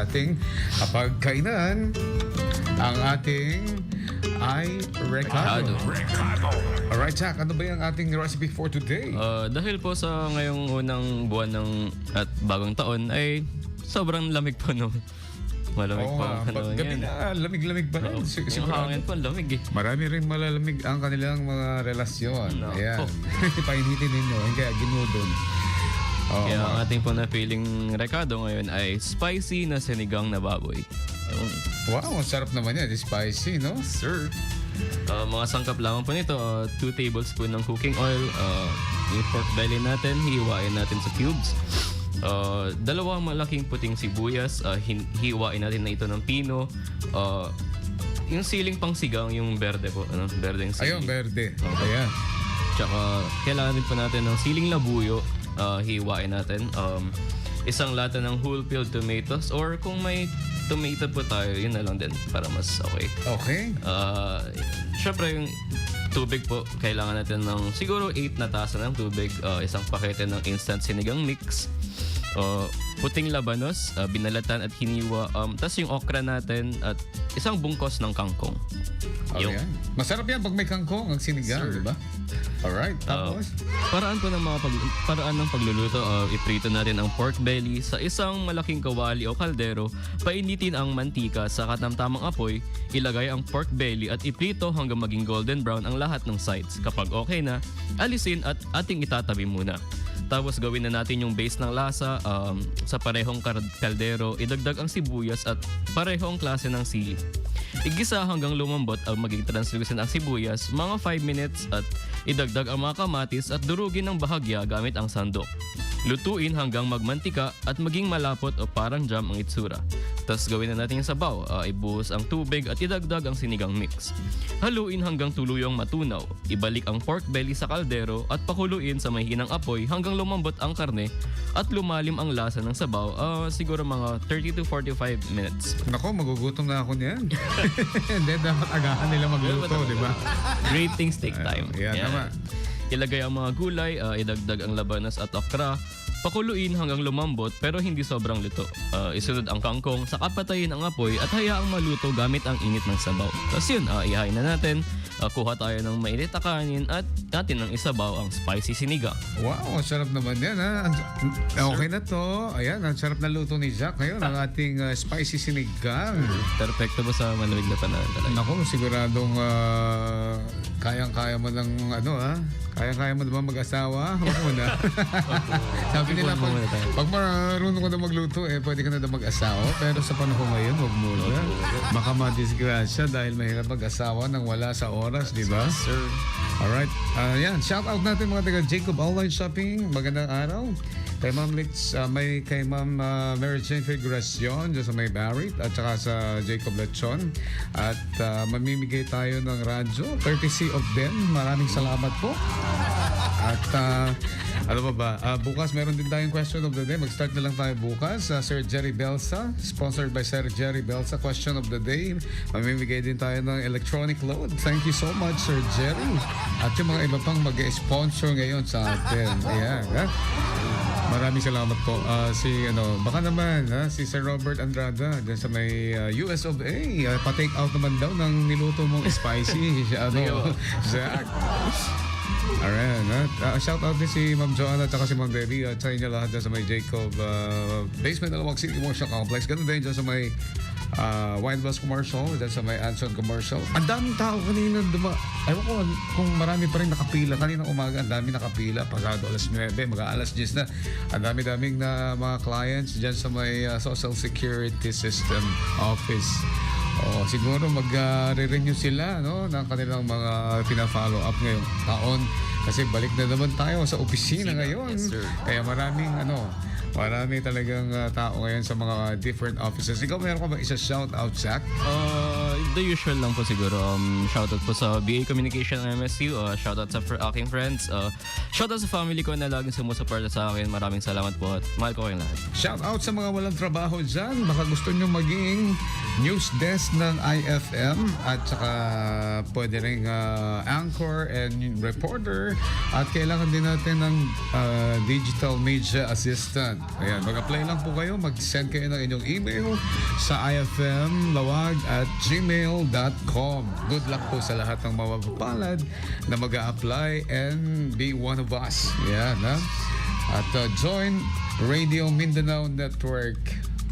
ating pagkainan. Ang ating ay Recado. Alright, Jack, ano ba yung ating recipe for today? Dahil po sa ngayong unang buwan ng at bagong taon ay sobrang lamig po no. Malamig po ang panahon gabi yan. na, lamig-lamig pa rin. Yung hangin po, lamig eh. Marami rin malalamig ang kanilang mga relasyon. No. Ayan. Painitin ninyo. Kaya ginudon. Kaya ang ating po na feeling Recado ngayon ay spicy na sinigang na baboy. Yung, wow, ang sarap naman yan. Spicy, no? sir. Mga sangkap lamang po nito, 2 tablespoon ng cooking oil, yung pork belly natin, hiwain natin sa cubes. Dalawang malaking puting sibuyas, hiwain natin na ito ng pino. Yung siling pang sigang, yung berde po, berde yung siling. Ayun, berde. Ayan. Tsaka kailangan din po natin ng siling labuyo, hiwain natin. Isang lata ng whole peeled tomatoes, or kung may tomato po tayo, yun na lang din para mas okay. Okay. Syempre yung tubig po, kailangan natin ng siguro 8 na tasa ng tubig, isang pakete ng instant sinigang mix, puting labanos, binalatan at hiniwa, tas yung okra natin at isang bungkos ng kangkong. Okay. Masarap yan pag may kangkong ang sinigang, di ba? Alright, tapos? Paraan ng pagluluto, iprito natin ang pork belly sa isang malaking kawali o kaldero, painitin ang mantika sa katamtamang apoy, ilagay ang pork belly at iprito hanggang maging golden brown ang lahat ng sides. Kapag okay na, alisin at ating itatabi muna. Tapos gawin na natin yung base ng lasa, sa parehong kaldero, idagdag ang sibuyas at parehong klase ng sili. Igisa hanggang lumambot ang maging translucent ang sibuyas, mga 5 minutes, at idagdag ang mga kamatis at durugin ng bahagya gamit ang sandok. Lutuin hanggang magmantika at maging malapot o parang jam ang itsura. Tapos gawin na natin yung sabaw, ibuhos ang tubig at idagdag ang sinigang mix. Haluin hanggang tuluyang matunaw. Ibalik ang pork belly sa kaldero at pakuluin sa mahinang apoy hanggang lumambot ang karne at lumalim ang lasa ng sabaw, siguro mga 30 to 45 minutes. Nako, magugutom na ako niyan. Hindi, dapat agahan nila magluto, di ba? Great things take time. Yan naman. Ilagay ang mga gulay, idagdag ang labanos at okra, pakuluin hanggang lumambot pero hindi sobrang luto. Isunod ang kangkong, saka patayin ang apoy at hayaang maluto gamit ang init ng sabaw. Tapos yun, ihain na natin. Kuha tayo ng mainit na kanin at natin ang isabaw ang spicy sinigang. Wow, ang sarap naman yan, ha? Okay na to. Ayan, ang sarap na luto ni Jack ngayon, ang ating spicy sinigang. Perfecto ba sa malamig na panahon talaga? Naku, siguradong kayang-kaya mo ng kayang-kaya mo naman mag-asawa? Huwag mo na. Sabi nila, pag marunong ka na magluto, pwede ka na mag-asawa. Pero sa panahon ngayon, huwag mo na. Baka madisgrasya dahil mahirap mag-asawa nang wala sa oras, di ba? Sir. Alright. Yan. Shout out natin mga taga Jacob Online Shopping. Magandang araw. Kay Ma'am Litz, kay Ma'am Mary Jane Figuracion dyan sa may Barrett at saka sa Jacob Lechon. At mamimigay tayo ng radyo courtesy of them. Maraming salamat po. At ano ba? Bukas meron din tayong question of the day. Mag-start na lang tayo bukas. Sir Jerry Belsa, sponsored by Sir Jerry Belsa. Question of the day. Mamimigay din tayo ng electronic load. Thank you so much, Sir Jerry. At yung mga iba pang mag-sponsor ngayon sa atin. Ayan. Maraming salamat po. Baka naman, si Sir Robert Andrada dyan sa may US of A. Pa-take out naman daw ng niluto mong spicy. Zach. Alright, shout out din si Ma'am Joanna at si Ma'am Debbie at sa inyo lahat dyan sa may Jacob Basement Alawag City Commercial Complex. Ganun din dyan sa may Wine Bus Commercial, dyan sa may Anson Commercial. Ang daming tao kanina ewan ko kung marami pa rin nakapila. Kaninang umaga, ang dami nakapila. Pasado alas 9, mag-aalas 10 na. Ang dami-daming na mga clients dyan sa may Social Security System Office. Siguro mag-re-renew sila ng kanilang mga pina-follow up ngayong taon kasi balik na naman tayo sa opisina ngayon. Yes, sir. Kaya marami talagang tao ngayon sa mga different offices. Ikaw, meron ka ba isa shout out, Zach? The usual lang po siguro. Shoutout po sa BA Communication ng MSU. Shoutout sa aking friends. Shoutout sa family ko na laging sumusuporta sa akin. Maraming salamat po at mahal ko kayong lahat. Shout out sa mga walang trabaho dyan. Baka gusto nyo maging news desk ng IFM at saka pwede rin anchor and reporter At kailangan din natin ng digital media assistant. Ayan, mag-apply lang po kayo. Mag-send kayo ng inyong email sa ifmlawag@gmail.com. Good luck po sa lahat ng mapapalad na mag-a-apply and be one of us. Yan, ha? At join Radio Mindanao Network.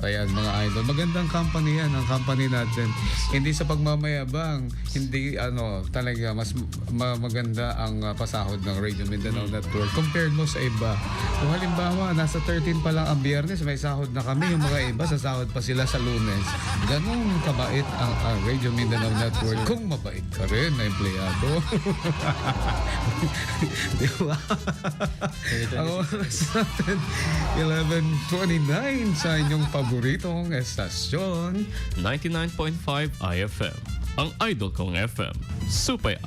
Ayan, mga idol. Magandang company yan, ang company natin. Hindi sa pagmamayabang, hindi talaga mas maganda ang pasahod ng Radio Mindanao Network compared mo sa iba. Kung halimbawa, nasa 13 pa lang ang Biyernes, may sahod na kami. Yung mga iba, sasahod pa sila sa Lunes. Ganun kabait ang Radio Mindanao Network. Kung mabait ka rin na empleyado. Di ba? Ang oras natin, 11:29 sa inyong paboritong estasyon. 99.5 IFM. Ang idol kong FM. Supaya.